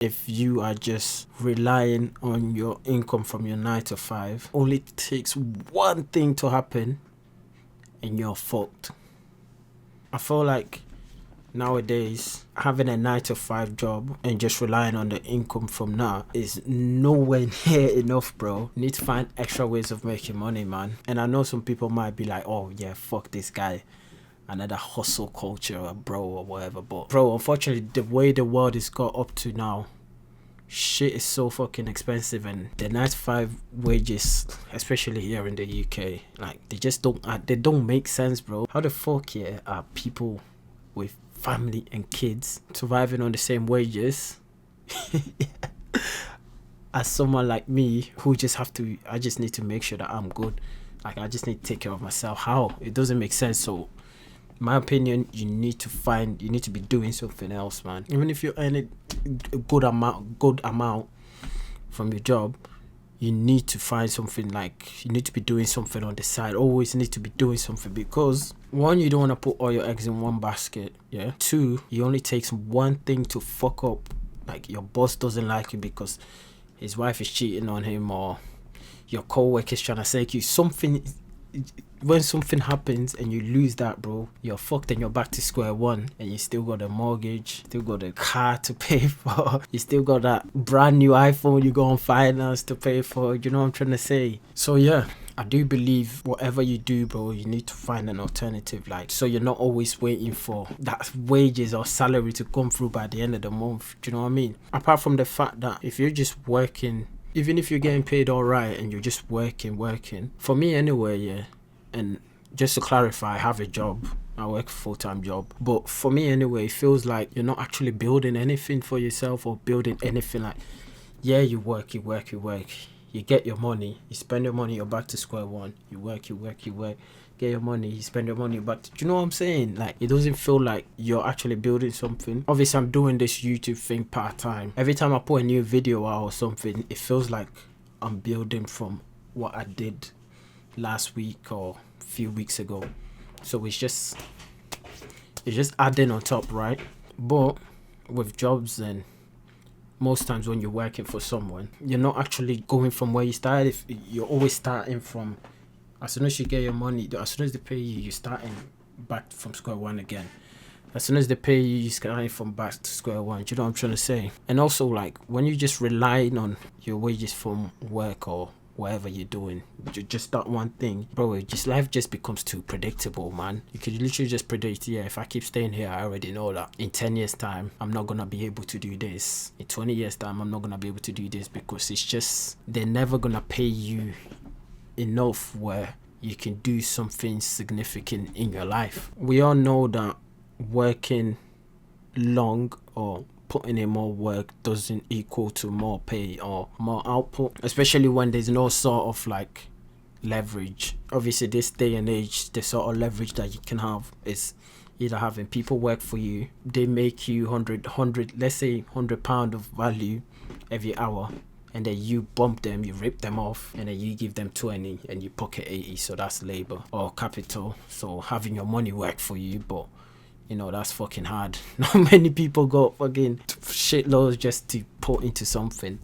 if you are just relying on your income from your 9 to 5, only takes one thing to happen and you're fucked. I feel like nowadays having a 9 to 5 job and just relying on the income from that is nowhere near enough, bro. You need to find extra ways of making money, man. And I know some people might be like, oh yeah, fuck this guy, another hustle culture, or bro, or whatever. But bro, unfortunately, the way the world is got up to now, shit is so fucking expensive, and the 9 to 5 wages, especially here in the UK, like they just don't make sense, bro. How the fuck are people with family and kids surviving on the same wages as someone like me who I just need to make sure that I'm good. Like, I just need to take care of myself. How? It doesn't make sense. So in my opinion, you need to be doing something else, man. Even if you earn a good amount from your job, you need to find something. Like, you need to be doing something on the side. Always need to be doing something, because one, you don't want to put all your eggs in one basket. Yeah. Two, it only takes one thing to fuck up. Like, your boss doesn't like you because his wife is cheating on him, or your co-worker is trying to say you something. When something happens and you lose that, bro, you're fucked and you're back to square one, and you still got a mortgage, still got a car to pay for, you still got that brand new iPhone you go on finance to pay for. You know what I'm trying to say? So yeah, I do believe whatever you do, bro, you need to find an alternative, like, so you're not always waiting for that wages or salary to come through by the end of the month. Do you know what I mean? Apart from the fact that if you're just working, even if you're getting paid all right and you're just working, for me anyway, yeah, and just to clarify, I have a job. I work a full-time job. But for me anyway, it feels like you're not actually building anything for yourself or building anything. Like, yeah, you work. You get your money. You spend your money, you're back to square one. You work. Get your money, you spend your money, but do you know what I'm saying? Like, it doesn't feel like you're actually building something. Obviously, I'm doing this YouTube thing part-time. Every time I put a new video out or something, it feels like I'm building from what I did last week or a few weeks ago. So it's just adding on top, right? But with jobs, and most times when you're working for someone, you're not actually going from where you started. If you're always starting from, as soon as you get your money, as soon as they pay you, you're starting back from square one again. As soon as they pay you, you're starting from back to square one. Do you know what I'm trying to say? And also, like, when you're just relying on your wages from work or whatever you're doing, just that one thing, bro, life just becomes too predictable, man. You could literally just predict, yeah, if I keep staying here, I already know that in 10 years time I'm not gonna be able to do this. In 20 years time I'm not gonna be able to do this, because it's just, they're never gonna pay you enough where you can do something significant in your life. We all know that working long or putting in more work doesn't equal to more pay or more output, especially when there's no sort of like leverage. Obviously, this day and age, the sort of leverage that you can have is either having people work for you, they make you 100 let's say £100 of value every hour, and then you bump them, you rip them off, and then you give them 20 and you pocket 80. So that's labor or capital. So having your money work for you, but you know, that's fucking hard. Not many people got fucking shitloads just to put into something.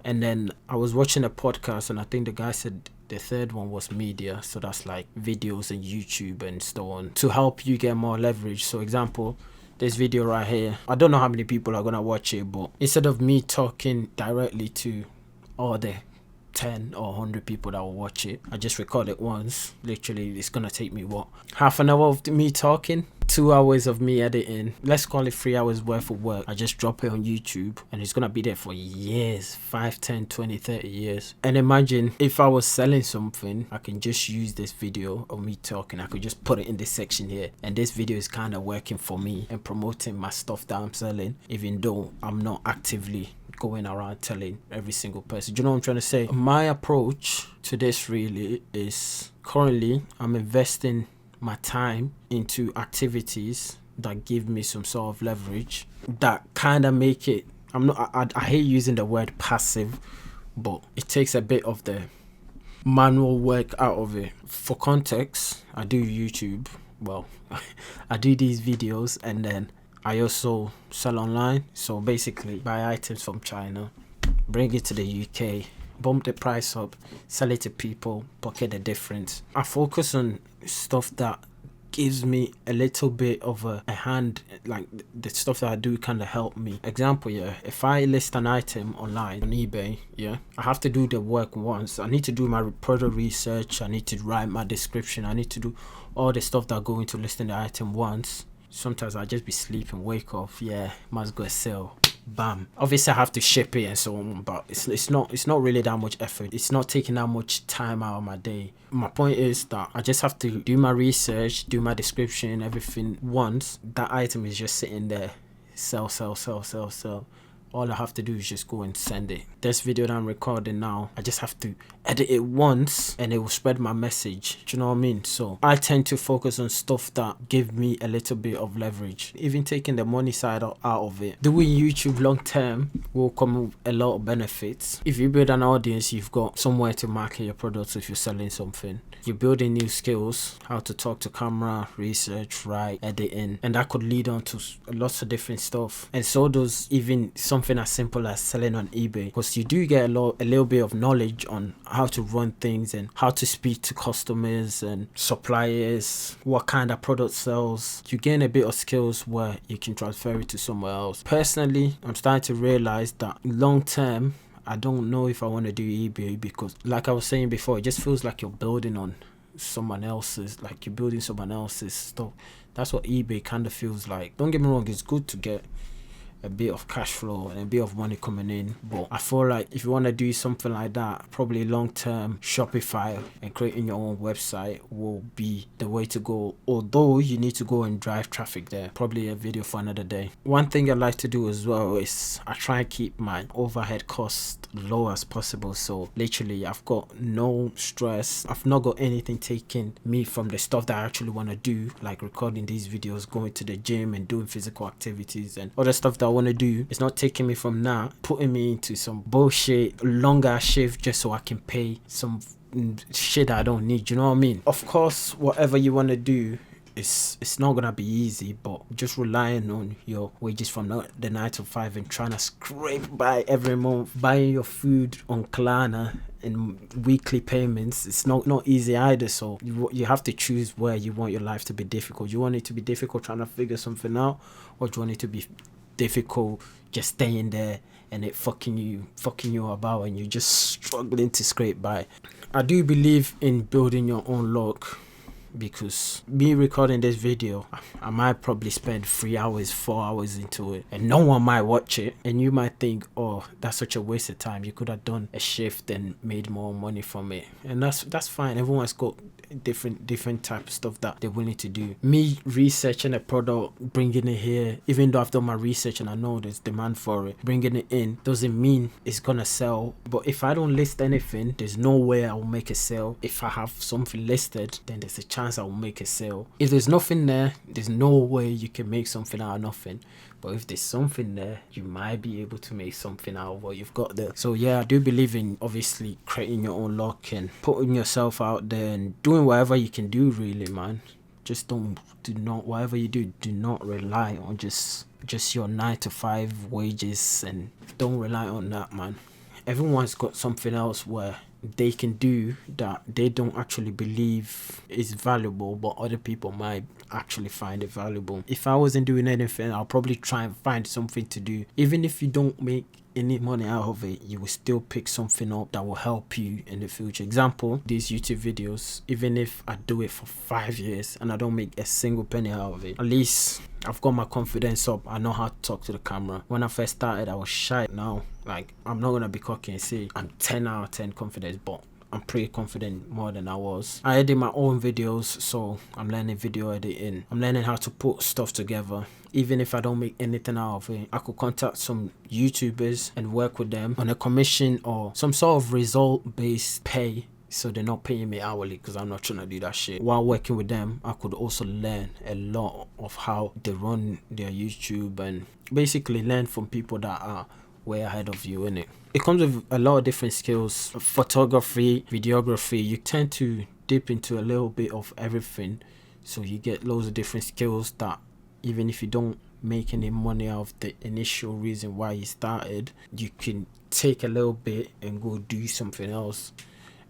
And then I was watching a podcast, and I think the guy said the third one was media. So that's like videos and YouTube and so on, to help you get more leverage. So example, this video right here, I don't know how many people are gonna watch it, but instead of me talking directly to all the 10 or 100 people that will watch it, I just record it once. Literally, it's gonna take me what, half an hour of me talking, 2 hours of me editing, let's call it 3 hours worth of work. I just drop it on YouTube, and it's gonna be there for years, 5, 10, 20, 30 years. And imagine if I was selling something, I can just use this video of me talking, I could just put it in this section here, and this video is kind of working for me and promoting my stuff that I'm selling, even though I'm not actively going around telling every single person. Do you know what I'm trying to say? My approach to this really is, currently I'm investing my time into activities that give me some sort of leverage, that kind of make it, I hate using the word passive, but it takes a bit of the manual work out of it. For context, I do YouTube, well, I do these videos, and then I also sell online. So basically buy items from China, bring it to the UK, bump the price up, sell it to people, pocket the difference. I focus on stuff that gives me a little bit of a hand, like the stuff that I do kind of help me. Example, yeah, if I list an item online on eBay, yeah, I have to do the work once. I need to do my product research, I need to write my description, I need to do all the stuff that go into listing the item once. Sometimes I just be sleeping, wake up, yeah, must go sell, bam. Obviously I have to ship it and so on, but it's not really that much effort. It's not taking that much time out of my day. My point is that I just have to do my research, do my description, everything once. That item is just sitting there, sell. All I have to do is just go and send it. This video that I'm recording now, I just have to edit it once and it will spread my message. Do you know what I mean? So I tend to focus on stuff that give me a little bit of leverage. Even taking the money side out of it. Doing YouTube long term will come with a lot of benefits. If you build an audience, you've got somewhere to market your products if you're selling something. You're building new skills, how to talk to camera, research, write, editing, and that could lead on to lots of different stuff. And so does even something as simple as selling on eBay, because you do get a little bit of knowledge on how to run things and how to speak to customers and suppliers, what kind of product sells. You gain a bit of skills where you can transfer it to somewhere else. Personally, I'm starting to realize that long term, I don't know if I want to do eBay, because like I was saying before, it just feels like you're building on someone else's, like you're building someone else's stuff. That's what eBay kind of feels like. Don't get me wrong, it's good to get a bit of cash flow and a bit of money coming in, but I feel like if you want to do something like that, probably long term Shopify and creating your own website will be the way to go, although you need to go and drive traffic there. Probably a video for another day. One thing I like to do as well is I try and keep my overhead costs low as possible. So literally I've got no stress, I've not got anything taking me from the stuff that I actually want to do, like recording these videos, going to the gym and doing physical activities and other stuff that I want to do. It's not taking me from that, putting me into some bullshit longer shift just so I can pay some shit that I don't need. You know what I mean? Of course, whatever you want to do, it's not gonna be easy, but just relying on your wages from the 9 to 5 and trying to scrape by every month, buying your food on Klarna and weekly payments, it's not easy either. So you have to choose where you want your life to be difficult. You want it to be difficult trying to figure something out, or do you want it to be difficult just staying there and it fucking you about and you're just struggling to scrape by? I do believe in building your own luck, because me recording this video, I might probably spend 3 hours, 4 hours into it, and no one might watch it, and you might think, oh, that's such a waste of time, you could have done a shift and made more money from it. And that's fine. Everyone's got different type of stuff that they're willing to do. Me researching a product, bringing it here, even though I've done my research and I know there's demand for it, bringing it in doesn't mean it's gonna sell. But if I don't list anything, there's no way I'll make a sale. If I have something listed, then there's a chance I'll make a sale. If there's nothing there, there's no way you can make something out of nothing. But if there's something there, you might be able to make something out of what you've got there. So yeah, I do believe in obviously creating your own luck and putting yourself out there and doing whatever you can do, really, man. Just whatever you do not rely on just your 9 to 5 wages, and don't rely on that, man. Everyone's got something else where they can do that they don't actually believe is valuable, but other people might actually find it valuable. If I wasn't doing anything, I'll probably try and find something to do. Even if you don't make any money out of it, you will still pick something up that will help you in the future. Example, these YouTube videos, even if I do it for 5 years and I don't make a single penny out of it, at least I've got my confidence up. I know how to talk to the camera. When I first started, I was shy. Now, like, I'm not gonna be cocky and say I'm 10 out of 10 confidence, but I'm pretty confident more than I was. I edit my own videos, so I'm learning video editing. I'm learning how to put stuff together. Even if I don't make anything out of it, I could contact some YouTubers and work with them on a commission or some sort of result-based pay. So they're not paying me hourly, because I'm not trying to do that shit. While working with them, I could also learn a lot of how they run their YouTube and basically learn from people that are way ahead of you, innit? It comes with a lot of different skills. Photography, videography, you tend to dip into a little bit of everything. So you get loads of different skills that even if you don't make any money out of the initial reason why you started, you can take a little bit and go do something else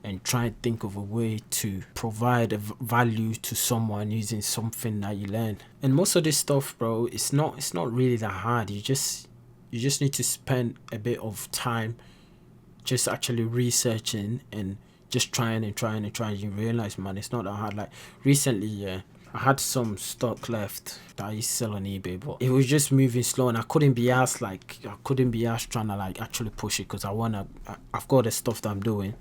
and try and think of a way to provide a value to someone using something that you learn. And most of this stuff, bro, it's not really that hard. You just need to spend a bit of time just actually researching and just trying. You realize, man, it's not that hard. Like recently, yeah, I had some stock left that I used to sell on eBay, but it was just moving slow, and I couldn't be asked trying to like actually push it because I've got the stuff that I'm doing.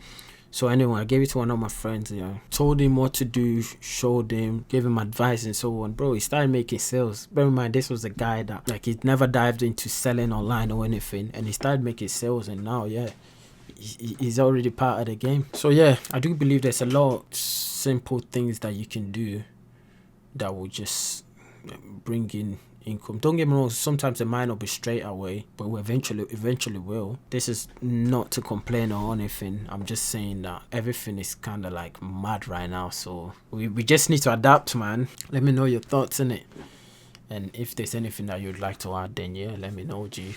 So anyway, I gave it to one of my friends, told him what to do, showed him, gave him advice and so on. Bro, he started making sales. Bear in mind, this was a guy that, like, he'd never dived into selling online or anything, and he started making sales, and now, yeah, he's already part of the game. So yeah, I do believe there's a lot of simple things that you can do that will just bring in income. Don't get me wrong, sometimes it might not be straight away, but we eventually will. This is not to complain or anything. I'm just saying that everything is kind of like mad right now, so we just need to adapt, man. Let me know your thoughts in it, and if there's anything that you'd like to add, then yeah, let me know, G,